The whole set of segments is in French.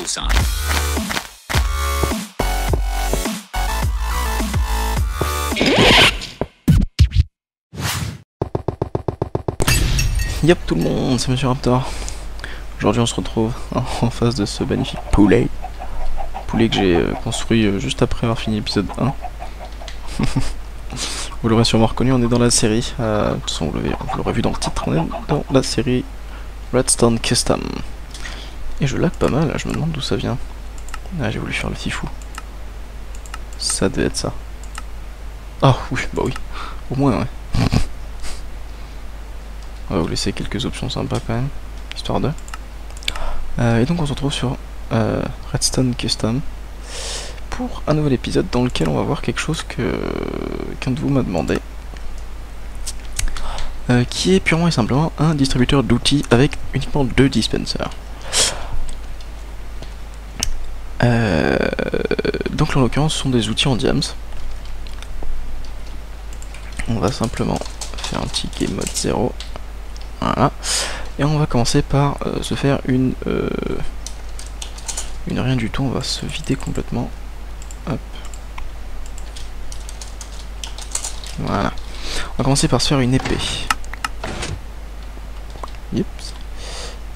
call sign. Yep tout le monde, c'est Monsieur Raptor. Aujourd'hui on se retrouve en face de ce magnifique poulet. Poulet que j'ai construit juste après avoir fini l'épisode 1. Vous l'aurez sûrement reconnu, on est dans la série. De toute façon vous l'aurez vu dans le titre, on est dans la série Redstone Custom. Et je lag pas mal, là, je me demande d'où ça vient. Ah, j'ai voulu faire le fifou. Ça devait être ça. Ah oui, bah oui. Au moins ouais. On va vous laisser quelques options sympas quand même, histoire de. Et donc on se retrouve sur Redstone Custom pour un nouvel épisode dans lequel on va voir quelque chose que qu'un de vous m'a demandé, qui est purement et simplement un distributeur d'outils avec uniquement 2 dispensers. Donc en l'occurrence ce sont des outils en diams. On va simplement faire un petit game mode 0. Voilà. Et on va commencer par se faire une rien du tout, on va se vider complètement. Hop. Voilà. On va commencer par se faire une épée. Yips.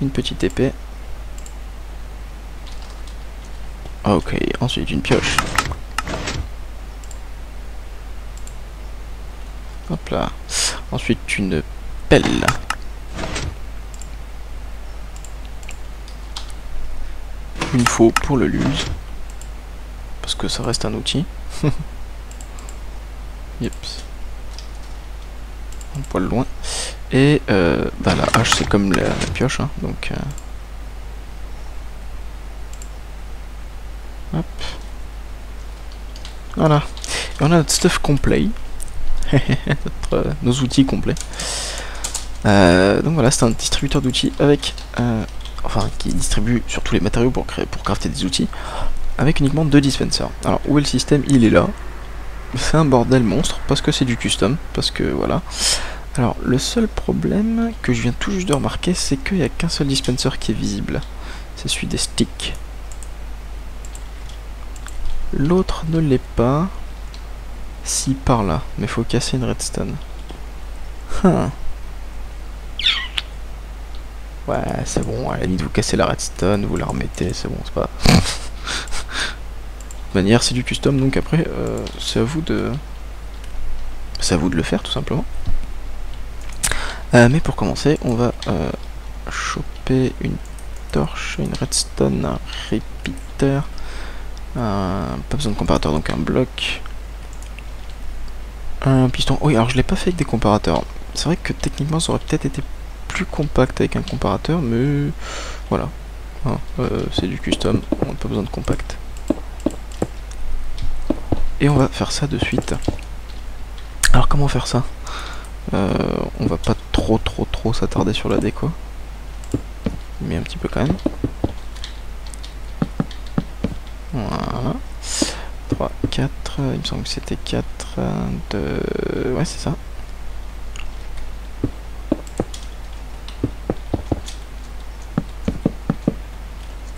Une petite épée. Ok, ensuite une pioche. Hop là. Ensuite une pelle. Une faux pour le luse. Parce que ça reste un outil. Yips. Un poil loin. Et bah la hache c'est comme la pioche, hein, donc hop. Voilà. Et on a notre stuff complet. Nos outils complets. Donc voilà, c'est un distributeur d'outils avec enfin qui distribue sur tous les matériaux pour crafter des outils avec uniquement 2 dispensers. Alors où est le système? Il est là. C'est un bordel monstre parce que c'est du custom, parce que voilà. Alors le seul problème que je viens tout juste de remarquer, c'est qu'il n'y a qu'un seul dispenser qui est visible. C'est celui des sticks. L'autre ne l'est pas. Si, par là. Mais faut casser une redstone. Ouais, c'est bon, à la limite vous cassez la redstone, vous la remettez, c'est bon, c'est pas... De toute manière, c'est du custom, donc après, c'est à vous de... C'est à vous de le faire, tout simplement. Mais pour commencer, on va choper une torche, une redstone, un repeater, pas besoin de comparateur, donc un bloc, un piston. Oui, alors je l'ai pas fait avec des comparateurs. C'est vrai que techniquement, ça aurait peut-être été plus compact avec un comparateur, mais voilà. C'est du custom, on n'a pas besoin de compact. Et on va faire ça de suite. Alors comment faire ça? On va pas trop s'attarder sur la déco, mais un petit peu quand même. Voilà. 3, 4, il me semble que c'était 4, 2... Ouais, c'est ça.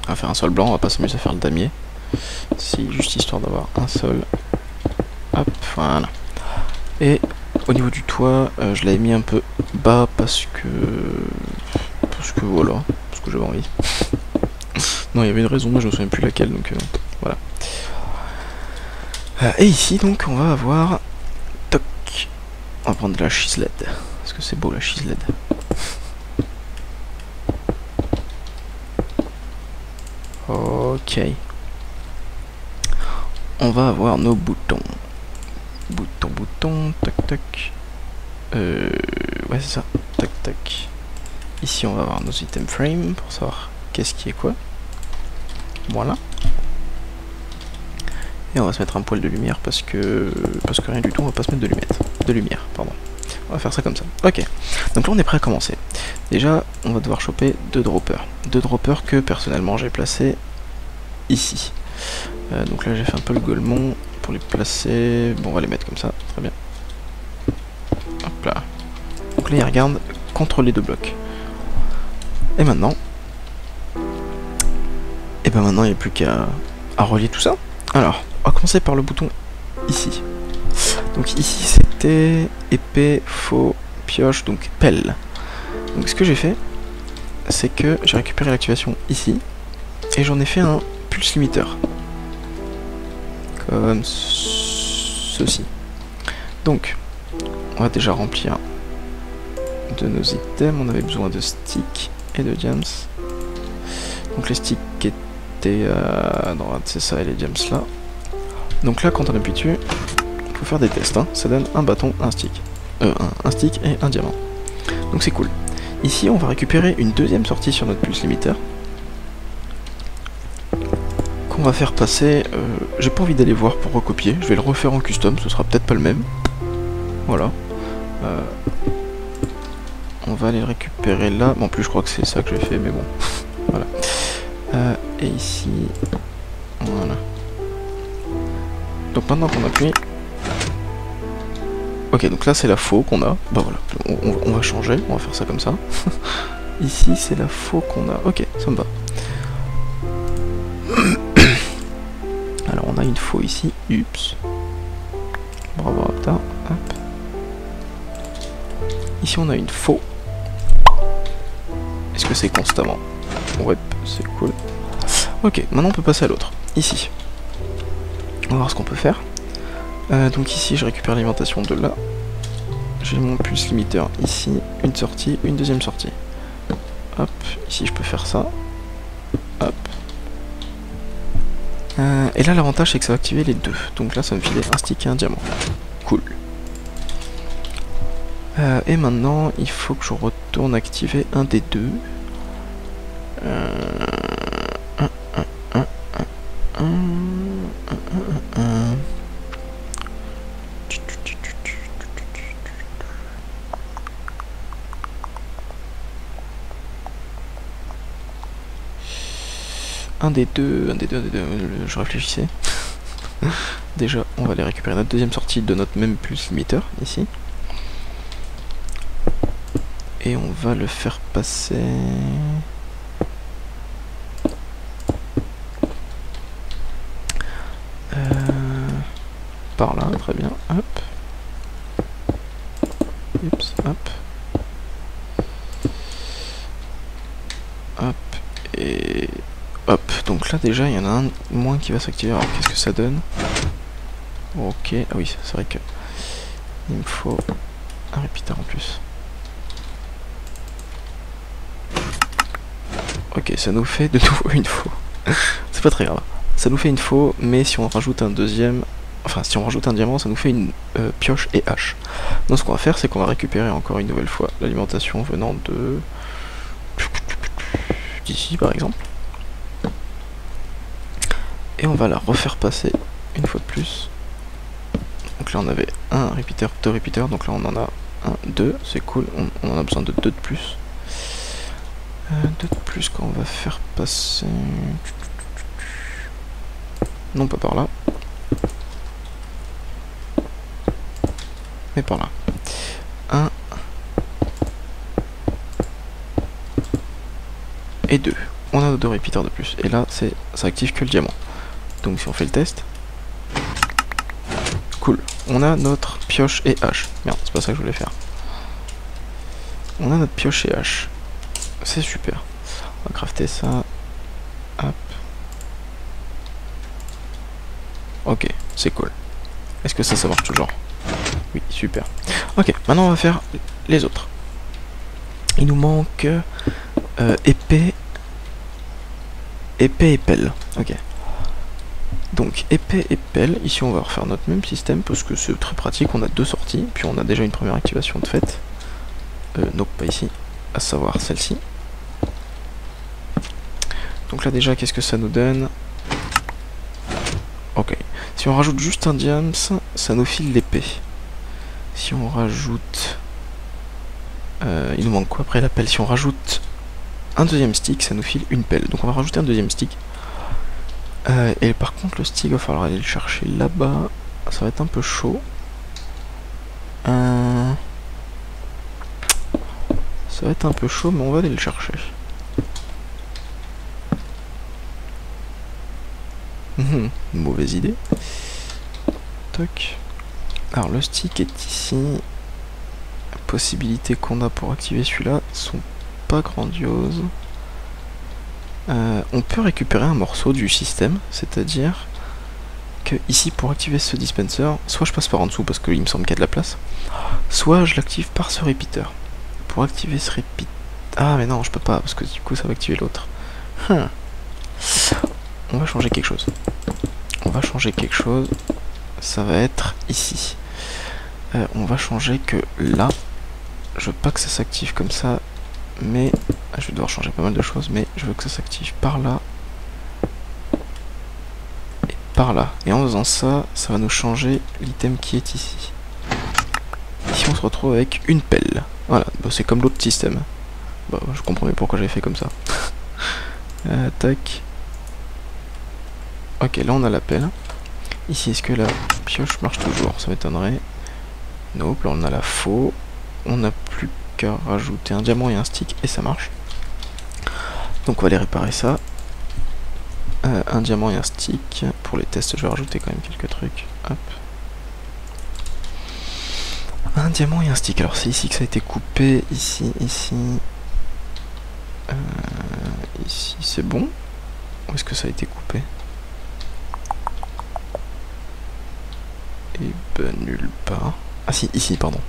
On va faire un sol blanc, on va pas s'amuser à faire le damier. Si, juste histoire d'avoir un sol. Hop, voilà. Et au niveau du toit, je l'avais mis un peu bas parce que voilà, parce que j'avais envie. Non, il y avait une raison, mais je me souviens plus laquelle, donc voilà. Et ici, donc, on va avoir... Toc. On va prendre de la chiselette. Parce que c'est beau, la chiselette. Ok. On va avoir nos boutons. Bouton, tac tac. Ouais, c'est ça. Tac tac. Ici, on va avoir nos item frame pour savoir qu'est-ce qui est quoi. Voilà. Et on va se mettre un poil de lumière parce que rien du tout, on va pas se mettre de lumière, pardon. On va faire ça comme ça. Ok. Donc là on est prêt à commencer. Déjà, on va devoir choper 2 droppers. 2 droppers que personnellement j'ai placés ici. Donc là j'ai fait un peu le golemon pour les placer. Bon, on va les mettre comme ça, très bien. Hop là. Donc là ils regardent contre les 2 blocs. Et maintenant, et ben ben maintenant il n'y a plus qu'à relier tout ça. Alors, on va commencer par le bouton ici. Donc ici c'était épée, faux, pioche, donc pelle. Donc ce que j'ai fait, c'est que j'ai récupéré l'activation ici, et j'en ai fait un pulse limiteur. Comme ceci. Donc, on va déjà remplir de nos items. On avait besoin de sticks et de gems. Donc les sticks étaient à droite, c'est ça, et les gems là. Donc là, quand on appuie dessus, il faut faire des tests. Hein. Ça donne un bâton, un stick. Un stick et un diamant. Donc c'est cool. Ici, on va récupérer une deuxième sortie sur notre pulse limiteur. Qu'on va faire passer... j'ai pas envie d'aller voir pour recopier. Je vais le refaire en custom, ce sera peut-être pas le même. Voilà. On va aller le récupérer là. Bon, en plus, je crois que c'est ça que j'ai fait, mais bon. Voilà. Et ici... Voilà. Donc maintenant qu'on appuie... Ok, donc là c'est la faux qu'on a. Bah voilà, on va changer, on va faire ça comme ça. Ici c'est la faux qu'on a. Ok, ça me va. Alors on a une faux ici. Ups. Bravo Raptor. Hop. Ici on a une faux. Est-ce que c'est constamment? Ouais, c'est cool. Ok, maintenant on peut passer à l'autre. Ici. On va voir ce qu'on peut faire. Donc ici je récupère l'alimentation de là. J'ai mon pulse limiteur ici, une sortie, une deuxième sortie. Hop, ici je peux faire ça. Hop. Et là l'avantage c'est que ça va activer les deux. Donc là ça me filait un stick et un diamant. Cool. Et maintenant il faut que je retourne activer un des deux. Un des deux, je réfléchissais. Déjà, on va aller récupérer notre deuxième sortie de notre même pulse limiteur, ici. Et on va le faire passer... par là, très bien, hop. Oups, hop. Hop, et... hop, donc là déjà il y en a un moins qui va s'activer. Alors qu'est-ce que ça donne? Ok, ah oui, c'est vrai que il me faut un repeater en plus. Ok, ça nous fait de nouveau une faux. C'est pas très grave. Ça nous fait une faux, mais si on rajoute un deuxième, enfin si on rajoute un diamant, ça nous fait une pioche et hache. Donc ce qu'on va faire, c'est qu'on va récupérer encore une nouvelle fois l'alimentation venant de... d'ici par exemple. Et on va la refaire passer une fois de plus. Donc là on avait un repeater, deux repeaters, donc là on en a un, deux, c'est cool, on en a besoin de deux de plus. Deux de plus qu'on va faire passer... Non, pas par là. Mais par là. Un. Et deux. On a nos deux repeaters de plus. Et là, ça active que le diamant. Donc si on fait le test... Cool. On a notre pioche et hache. Merde, c'est pas ça que je voulais faire. On a notre pioche et hache. C'est super. On va crafter ça. Hop. Ok, c'est cool. Est-ce que ça marche toujours? Oui, super. Ok, maintenant on va faire les autres. Il nous manque épée et pelle. Ok. Donc épée et pelle. Ici on va refaire notre même système parce que c'est très pratique. On a deux sorties, puis on a déjà une première activation de fait. Non, pas ici. À savoir celle-ci. Donc là déjà, qu'est-ce que ça nous donne? Ok. Si on rajoute juste un diams, ça nous file l'épée. Si on rajoute... il nous manque quoi après la pelle? Si on rajoute un deuxième stick, ça nous file une pelle. Donc on va rajouter un deuxième stick. Et par contre le stick, il va falloir aller le chercher là-bas. Ça va être un peu chaud. Ça va être un peu chaud, mais on va aller le chercher. Mauvaise idée. Toc. Alors le stick est ici. Les possibilités qu'on a pour activer celui-là sont pas grandioses. On peut récupérer un morceau du système, c'est-à-dire que ici pour activer ce dispenser, soit je passe par en dessous parce qu'il me semble qu'il y a de la place, soit je l'active par ce repeater. Pour activer ce repeater... Ah mais non, je peux pas parce que du coup ça va activer l'autre. On va changer quelque chose. Ça va être ici. On va changer que là, je veux pas que ça s'active comme ça, mais je vais devoir changer pas mal de choses, mais je veux que ça s'active par là et par là. Et en faisant ça, ça va nous changer l'item qui est ici. Ici on se retrouve avec une pelle. Voilà, bah, c'est comme l'autre système. Bah, je comprends mieux pourquoi j'avais fait comme ça. Tac. Ok, là on a la pelle. Ici, est-ce que la pioche marche toujours? Ça m'étonnerait. Nope, là on a la faux. On n'a plus qu'à rajouter un diamant et un stick et ça marche. Donc on va aller réparer ça. Un diamant et un stick. Pour les tests, je vais rajouter quand même quelques trucs. Hop. Un diamant et un stick. Alors c'est ici que ça a été coupé. Ici. Ici c'est bon. Où est-ce que ça a été coupé? Et ben nulle part. Ah si, ici, pardon.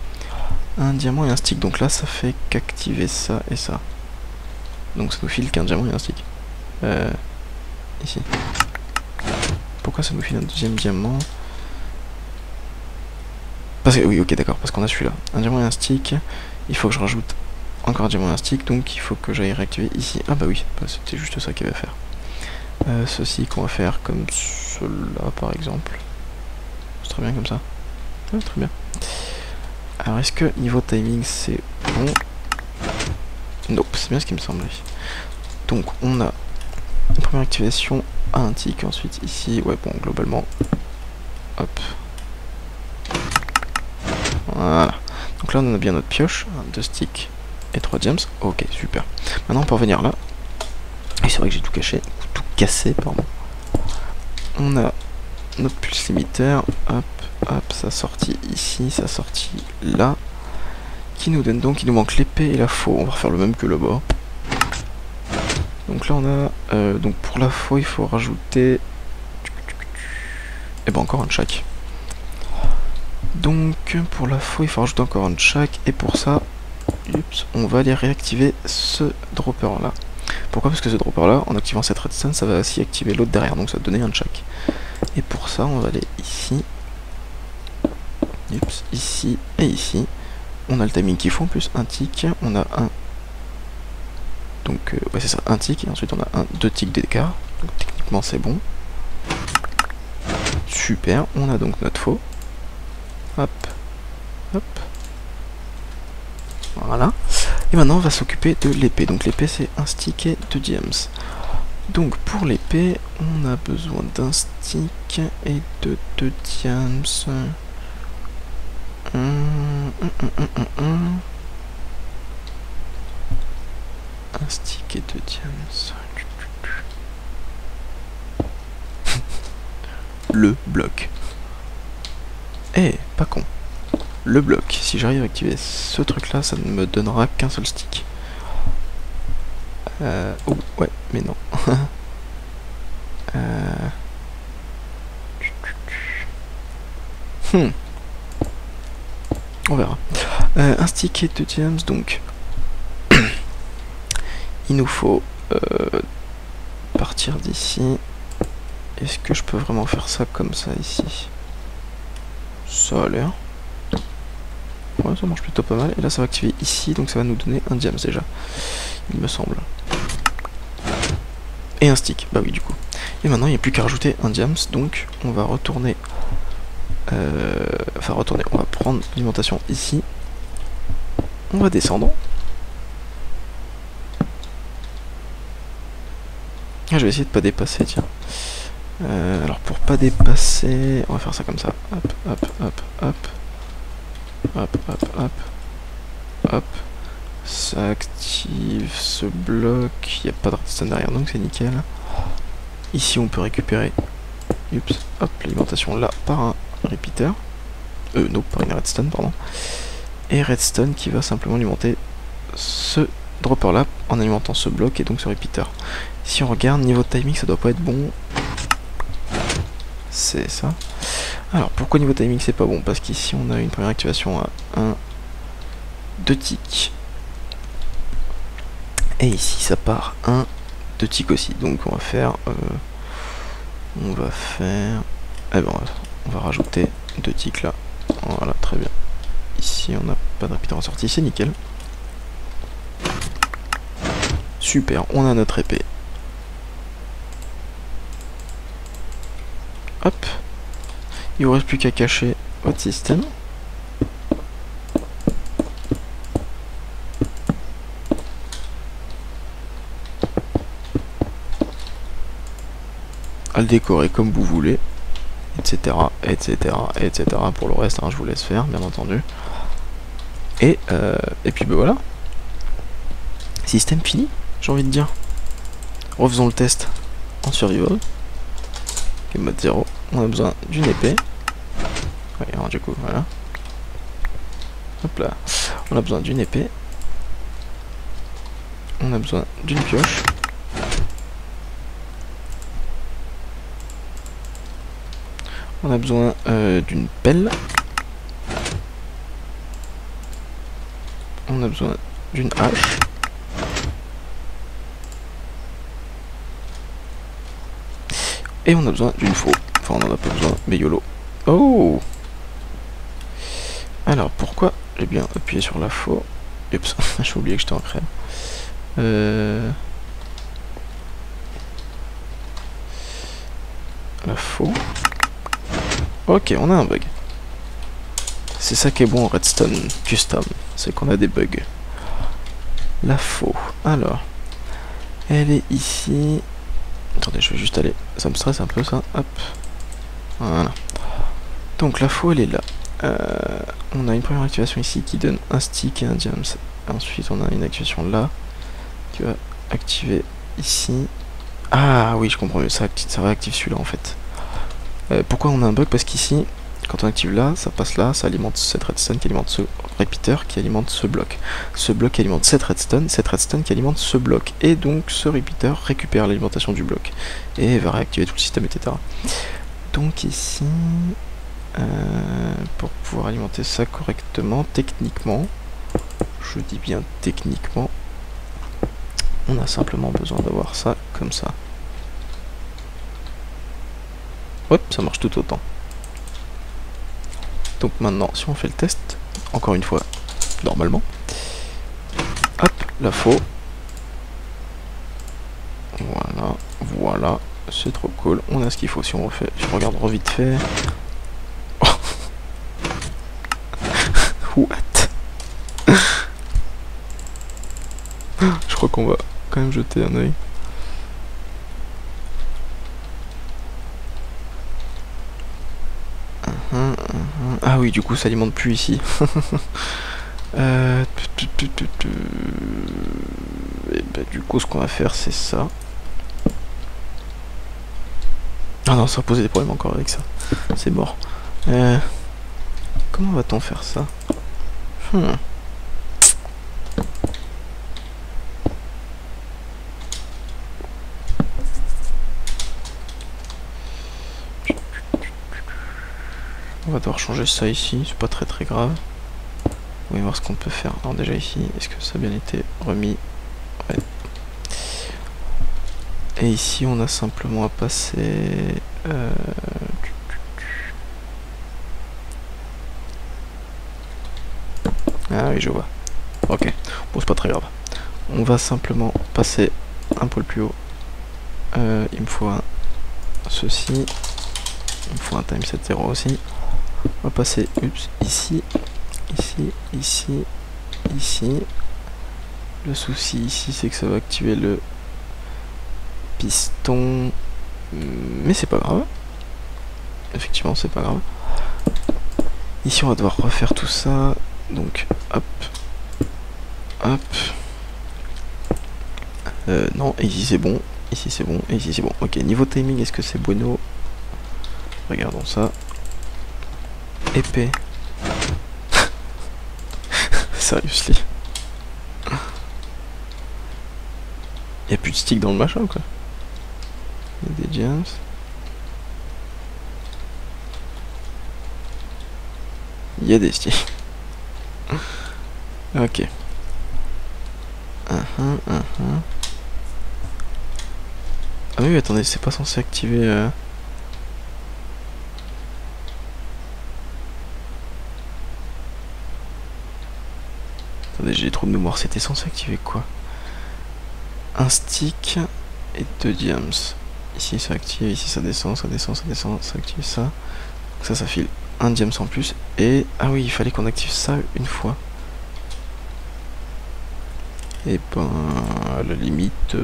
Un diamant et un stick. Donc là, ça fait qu'activer ça et ça. Donc ça nous file qu'un diamant et un stick. Ici. Pourquoi ça nous file un deuxième diamant? Parce que, oui, ok, d'accord, parce qu'on a celui-là. Un diamant et un stick. Il faut que je rajoute encore un diamant et un stick. Donc il faut que j'aille réactiver ici. Ah bah oui, bah, c'était juste ça qu'il y avait à faire. Ceci qu'on va faire comme cela, par exemple. C'est très bien comme ça. Ouais, très bien. Alors, est-ce que niveau timing, c'est bon? Nope, c'est bien ce qui me semblait. Donc, on a une première activation à un tick, ensuite ici, ouais, bon, globalement, hop. Voilà. Donc là, on a bien notre pioche, 2 sticks et 3 gems. Ok, super. Maintenant, on peut revenir là. Et c'est vrai que j'ai tout cassé, pardon. On a notre pulse limiteur, hop, hop, ça sortit ici, ça sortit là. Qui nous donne donc, il nous manque l'épée et la faux. On va refaire le même que là-bas. Donc là, on a, donc pour la faux, il faut rajouter, et ben encore un chaque. Donc pour la faux, il faut rajouter encore un chaque, et pour ça, oups, on va aller réactiver ce dropper là. Pourquoi? Parce que ce dropper là, en activant cette redstone, ça va aussi activer l'autre derrière, donc ça va donner un chaque. Et pour ça, on va aller ici, oups, ici et ici. On a le timing qu'il faut en plus, un tick, on a un, donc ouais, c'est ça, un tick, et ensuite on a 2 ticks d'écart, donc techniquement c'est bon. Super, on a donc notre faux. Hop, hop. Voilà. Et maintenant on va s'occuper de l'épée. Donc l'épée c'est un stick et 2 gems. Donc pour l'épée, on a besoin d'un stick et de 2 gems. Un stick et 2 gems. Le bloc. Eh, pas con. Le bloc, si j'arrive à activer ce truc là, ça ne me donnera qu'un seul stick. Oh, ouais, mais non. On verra. Un stick et 2 gems, donc il nous faut partir d'ici. Est-ce que je peux vraiment faire ça comme ça ici? Ça a l'air. Ouais, ça marche plutôt pas mal. Et là, ça va activer ici, donc ça va nous donner un diams déjà, il me semble. Et un stick, bah oui, du coup. Et maintenant, il n'y a plus qu'à rajouter un diams, donc on va retourner. Enfin, retourner. On va prendre l'alimentation ici. On va descendre. Ah, je vais essayer de pas dépasser, tiens. Alors, pour pas dépasser, on va faire ça comme ça. Hop, hop, hop, hop. Hop, hop, hop. Hop. Ça active ce bloc. Il n'y a pas de redstone derrière, donc c'est nickel. Ici, on peut récupérer Oups, hop, l'alimentation là par un repeater. Non, par une redstone, pardon. Et redstone qui va simplement alimenter ce dropper là en alimentant ce bloc et donc ce repeater. Si on regarde, niveau timing, ça doit pas être bon. C'est ça. Alors, pourquoi niveau timing c'est pas bon? Parce qu'ici on a une première activation à 1, 2 ticks. Et ici ça part 1, 2 ticks aussi. Donc on va faire... Eh ben, on va rajouter 2 ticks là. Voilà, très bien. Ici on n'a pas de repeater en sortie, c'est nickel. Super, on a notre épée. Hop. Il vous reste plus qu'à cacher votre système. À le décorer comme vous voulez. Etc. etc. etc. Pour le reste, hein, je vous laisse faire, bien entendu. Et puis ben voilà. Système fini, j'ai envie de dire. Refaisons le test en survival. Okay, mode 0. On a besoin d'une épée. Ouais, alors du coup, voilà. Hop là. On a besoin d'une épée. On a besoin d'une pioche. On a besoin d'une pelle. On a besoin d'une hache. Et on a besoin d'une faux. Enfin, on en a pas besoin, mais YOLO. Oh! Alors, pourquoi j'ai bien appuyé sur la faux? Oups, j'ai oublié que j'étais en crème. La faux. Ok, on a un bug. C'est ça qui est bon en Redstone Custom, c'est qu'on a des bugs. La faux. Alors, elle est ici. Attendez, je vais juste aller. Ça me stresse un peu ça. Hop. Voilà. Donc la faux, elle est là. On a une première activation ici qui donne un stick et un diams. Ensuite, on a une activation là qui va activer ici. Ah oui, je comprends mieux. Ça réactive celui-là en fait. Pourquoi on a un bug? Parce qu'ici, quand on active là, ça passe là, ça alimente cette redstone qui alimente ce repeater qui alimente ce bloc. Ce bloc qui alimente cette redstone qui alimente ce bloc. Et donc ce repeater récupère l'alimentation du bloc et va réactiver tout le système, etc. Donc ici, pour pouvoir alimenter ça correctement, techniquement, je dis bien techniquement, on a simplement besoin d'avoir ça comme ça. Hop, ça marche tout autant. Donc maintenant, si on fait le test, encore une fois, normalement, hop, la faux. Voilà, voilà, c'est trop cool. On a ce qu'il faut. Si on refait, si on regarde vite fait. What? Je crois qu'on va quand même jeter un œil. Ah oui, du coup ça alimente plus ici. Et bah, du coup ce qu'on va faire c'est ça. Ah non, ça va poser des problèmes encore avec ça. C'est mort. Comment va-t-on faire ça? On va devoir changer ça ici, c'est pas très grave. On va voir ce qu'on peut faire. Alors déjà ici, est-ce que ça a bien été remis? Ouais. Et ici on a simplement à passer... Ah oui, je vois. Ok, bon c'est pas très grave. On va simplement passer un poil plus haut. Il me faut un ceci. Il me faut un time 7.0 aussi. On va passer ici, ici, ici, ici. Le souci ici, c'est que ça va activer le piston. Mais c'est pas grave. Effectivement, c'est pas grave. Ici, on va devoir refaire tout ça. Donc, hop. Hop. Non, et ici c'est bon. Ici c'est bon. Et ici c'est bon. Ok, niveau timing, est-ce que c'est bueno? regardons ça. Épée. Seriously. Y'a plus de stick dans le machin quoi. Y'a des gems. Y'a des sticks. Ok. Ah oui, attendez, c'est pas censé activer... Attendez, j'ai trop de mémoire, c'était censé activer quoi? Un stick et 2 diams. Ici ça active, ici ça descend, ça descend, ça descend, ça active ça. Donc ça file un diams en plus. Et... ah oui, il fallait qu'on active ça une fois. Et ben, à la limite...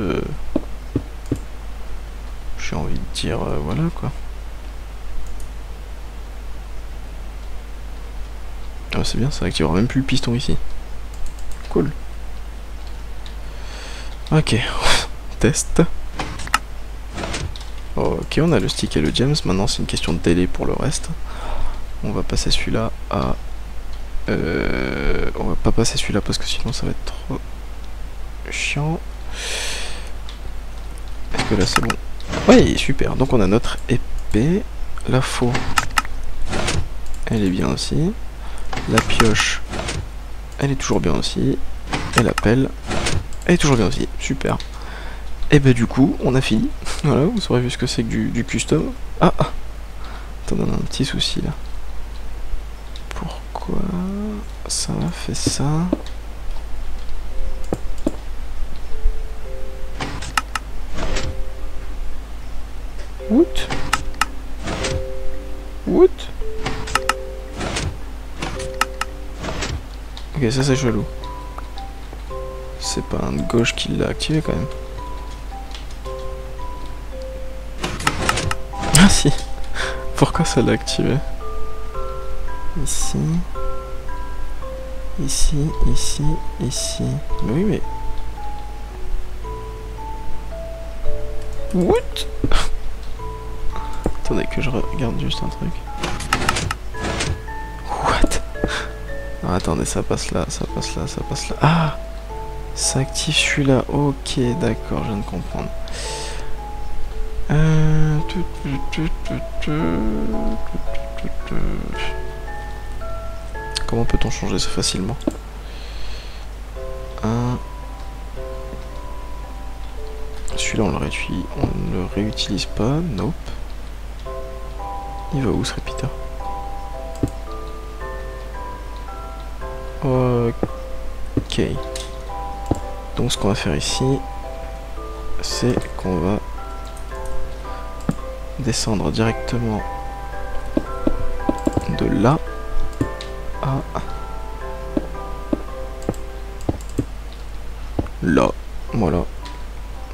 j'ai envie de dire, voilà quoi. Ah c'est bien, ça activera même plus le piston ici. Cool. Ok, test. Ok, on a le stick et le gems. Maintenant, c'est une question de délai pour le reste. On va passer celui-là à... on va pas passer celui-là parce que sinon ça va être trop chiant. Est-ce que là c'est bon? Ouais, super. Donc on a notre épée. La faux, elle est bien aussi. La pioche, elle est toujours bien aussi. Et la pelle, elle est toujours bien aussi. Super. Et bah du coup, on a fini. Voilà, vous aurez vu ce que c'est que du custom. Ah, ah. Attends, on a un petit souci là. Pourquoi ça fait ça? What? What? Ok, ça c'est chelou. C'est pas un de gauche qui l'a activé quand même. Ah si. Pourquoi ça l'a activé? Ici. Ici, ici, ici. Mais oui, mais... What? Attendez que je regarde juste un truc. What? Ah, attendez, ça passe là, ça passe là, ça passe là. Ah! Ça active celui-là. Ok, d'accord, je viens de comprendre. Comment peut-on changer ça facilement? Celui-là on ne le réutilise pas. Nope. Il va où ce repeater? Ok. Donc ce qu'on va faire ici, c'est qu'on va descendre directement de là à là. Voilà.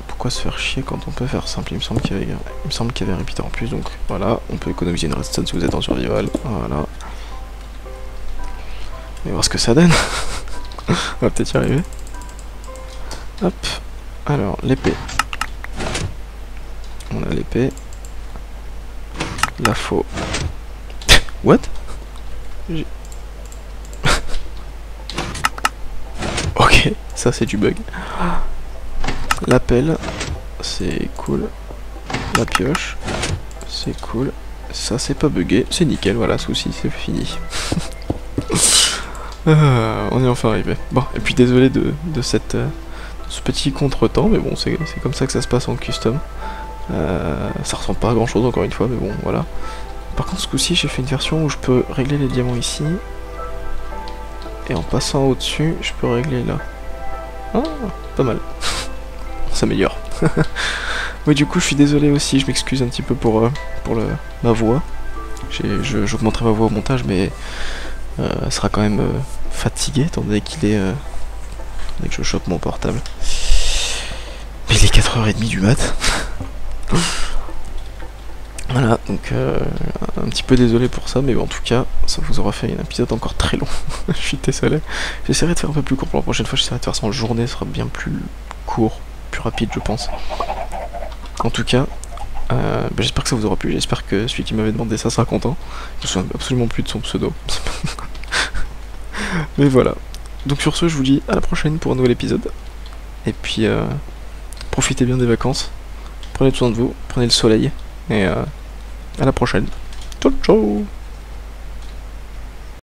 Pourquoi se faire chier quand on peut faire simple? Il me semble qu'il y avait un repeater en plus, donc voilà, on peut économiser une redstone si vous êtes en survival. Voilà. On va voir ce que ça donne. On va peut-être y arriver. Hop. Alors, l'épée. On a l'épée. La faux. What? Ok, ça c'est du bug. La pelle, c'est cool. La pioche, c'est cool. Ça c'est pas bugué, c'est nickel, voilà, souci, c'est fini. On est enfin arrivé. Bon, et puis désolé de ce petit contretemps, mais bon, c'est comme ça que ça se passe en custom. Ça ressemble pas à grand chose encore une fois, mais bon, voilà. Par contre, ce coup-ci, j'ai fait une version où je peux régler les diamants ici. Et en passant au-dessus, je peux régler là. Ah, pas mal. On s'améliore. Oui, du coup, je suis désolé aussi, je m'excuse un petit peu pour ma voix. J'augmenterai ma voix au montage, mais elle sera quand même fatiguée, étant donné qu'il est... dès que je chope mon portable. Mais il est 4h30 du mat. Voilà, donc un petit peu désolé pour ça, mais bon, en tout cas, ça vous aura fait un épisode encore très long. Je suis désolé. J'essaierai de faire un peu plus court pour la prochaine fois, j'essaierai de faire ça en journée, ce sera bien plus court, plus rapide, je pense. En tout cas, J'espère que ça vous aura plu, j'espère que celui qui m'avait demandé ça sera content. Je me souviens absolument plus de son pseudo. Mais voilà. Donc sur ce, je vous dis à la prochaine pour un nouvel épisode. Et puis, profitez bien des vacances. Prenez soin de vous, prenez le soleil. Et à la prochaine. Ciao ciao.